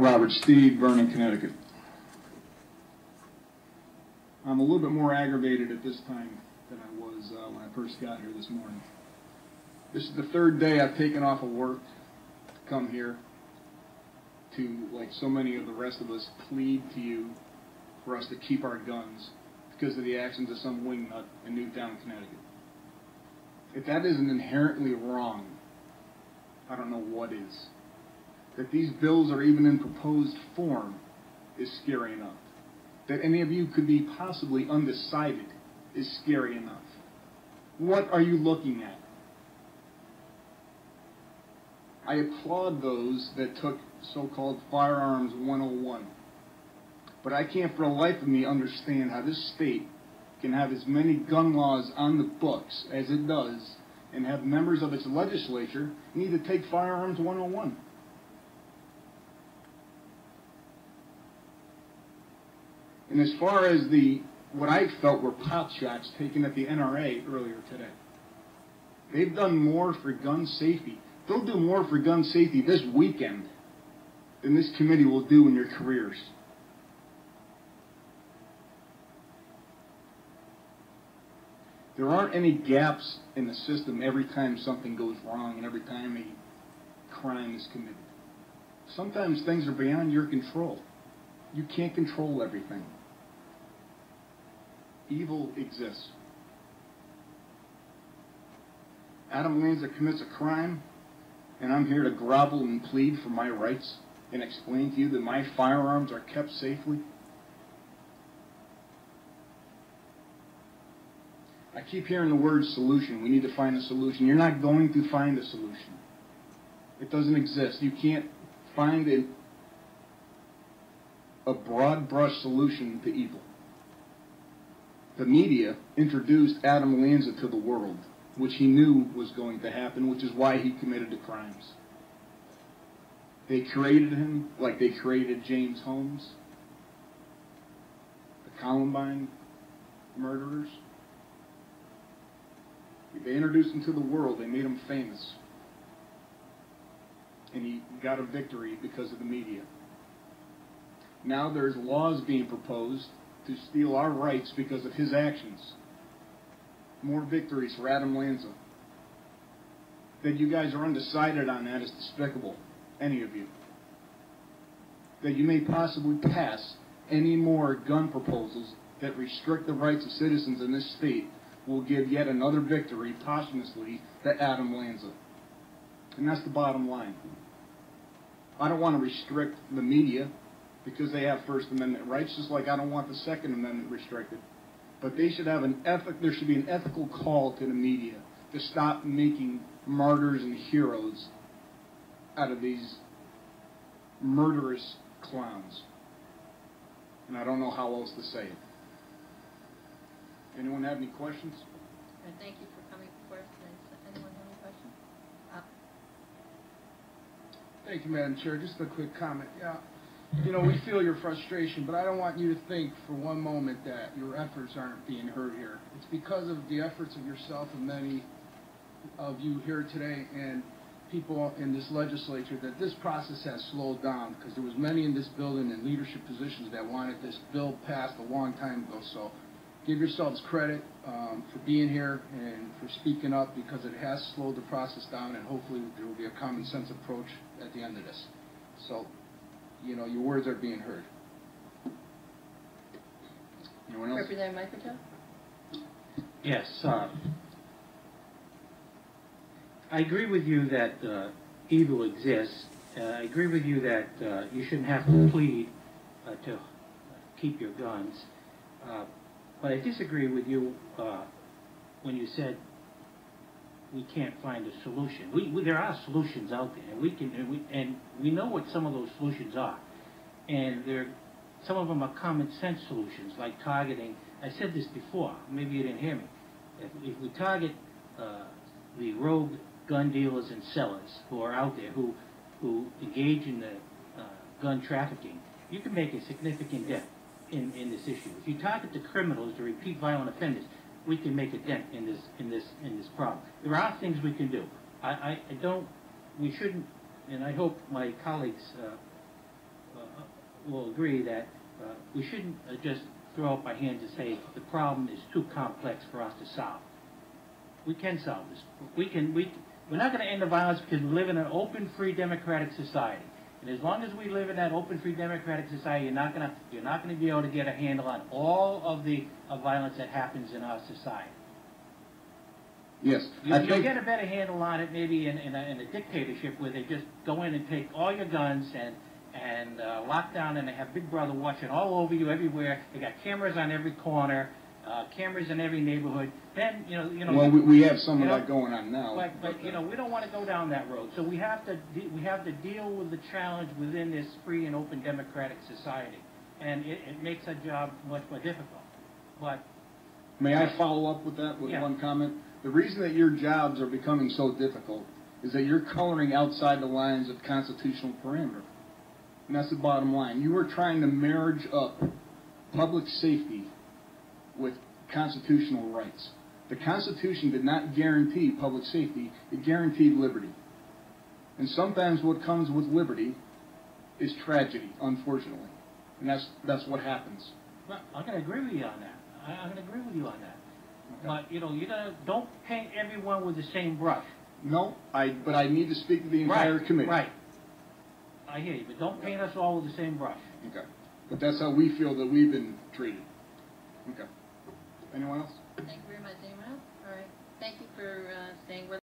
Robert Steed, Vernon, Connecticut. I'm a little bit more aggravated at this time than I was when I first got here this morning. This is the third day I've taken off of work to come here to, like so many of the rest of us, plead to you for us to keep our guns because of the actions of some wingnut in Newtown, Connecticut. If that isn't inherently wrong, I don't know what is. That these bills are even in proposed form is scary enough. That any of you could be possibly undecided is scary enough. What are you looking at? I applaud those that took so-called Firearms 101. But I can't for the life of me understand how this state can have as many gun laws on the books as it does and have members of its legislature need to take Firearms 101. And as far as what I felt were pot shots taken at the NRA earlier today, they've done more for gun safety. They'll do more for gun safety this weekend than this committee will do in your careers. There aren't any gaps in the system every time something goes wrong and every time a crime is committed. Sometimes things are beyond your control. You can't control everything. Evil exists. Adam Lanza commits a crime, and I'm here to grovel and plead for my rights and explain to you that my firearms are kept safely. I keep hearing the word solution. We need to find a solution. You're not going to find a solution. It doesn't exist. You can't find a broad brush solution to evil. The media introduced Adam Lanza to the world, which he knew was going to happen, which is why he committed the crimes. They created him like they created James Holmes, the Columbine murderers. They introduced him to the world. They made him famous. And he got a victory because of the media. Now there's laws being proposed to steal our rights because of his actions. More victories for Adam Lanza. That you guys are undecided on that is despicable, any of you. That you may possibly pass any more gun proposals that restrict the rights of citizens in this state will give yet another victory posthumously to Adam Lanza. And that's the bottom line. I don't want to restrict the media because they have First Amendment rights, just like I don't want the Second Amendment restricted. But they should have there should be an ethical call to the media to stop making martyrs and heroes out of these murderous clowns. And I don't know how else to say it. Anyone have any questions? Thank you for coming forth. Does anyone have any questions? Thank you, Madam Chair. Just a quick comment. Yeah, you know, we feel your frustration, but I don't want you to think for one moment that your efforts aren't being heard here. It's because of the efforts of yourself and many of you here today and people in this legislature that this process has slowed down, because there was many in this building in leadership positions that wanted this bill passed a long time ago. So give yourselves credit for being here and for speaking up, because it has slowed the process down, and hopefully there will be a common sense approach at the end of this. So, you know, your words are being heard. Anyone else? Representative Microtel? Yes. I agree with you that evil exists. I agree with you that you shouldn't have to plead to keep your guns. But I disagree with you when you said we can't find a solution. There are solutions out there, and we know what some of those solutions are. And some of them are common sense solutions, like targeting. I said this before. Maybe you didn't hear me. If we target the rogue gun dealers and sellers who are out there, who engage in the gun trafficking, you can make a significant dent in this issue. If you target the criminals, the repeat violent offenders, we can make a dent in this problem. There are things we can do. We shouldn't, and I hope my colleagues will agree that we shouldn't just throw up our hands and say the problem is too complex for us to solve. We can solve this. We're not going to end the violence because we live in an open, free, democratic society. And as long as we live in that open, free, democratic society, you're not going to be able to get a handle on all of the violence that happens in our society. Yes. You'll get a better handle on it maybe in a dictatorship where they just go in and take all your guns and lock down, and they have Big Brother watching all over you everywhere. They got cameras on every corner, cameras in every neighborhood. Then Well, we have some of that going on now. But we don't want to go down that road. So we have to deal with the challenge within this free and open democratic society, and it makes our job much more difficult. But may I follow up with that with one comment? The reason that your jobs are becoming so difficult is that you're coloring outside the lines of constitutional parameter. And that's the bottom line. You are trying to marriage up public safety with constitutional rights. The Constitution did not guarantee public safety. It guaranteed liberty. And sometimes what comes with liberty is tragedy, unfortunately. And that's what happens. Well, I'm going to agree with you on that. I'm going to agree with you on that. Okay. But, don't paint everyone with the same brush. No, but I need to speak to the entire committee. Right. I hear you, but don't paint us all with the same brush. Okay. But that's how we feel that we've been treated. Okay. Anyone else? Thank you very much. Anyone else? All right. Thank you for staying with us.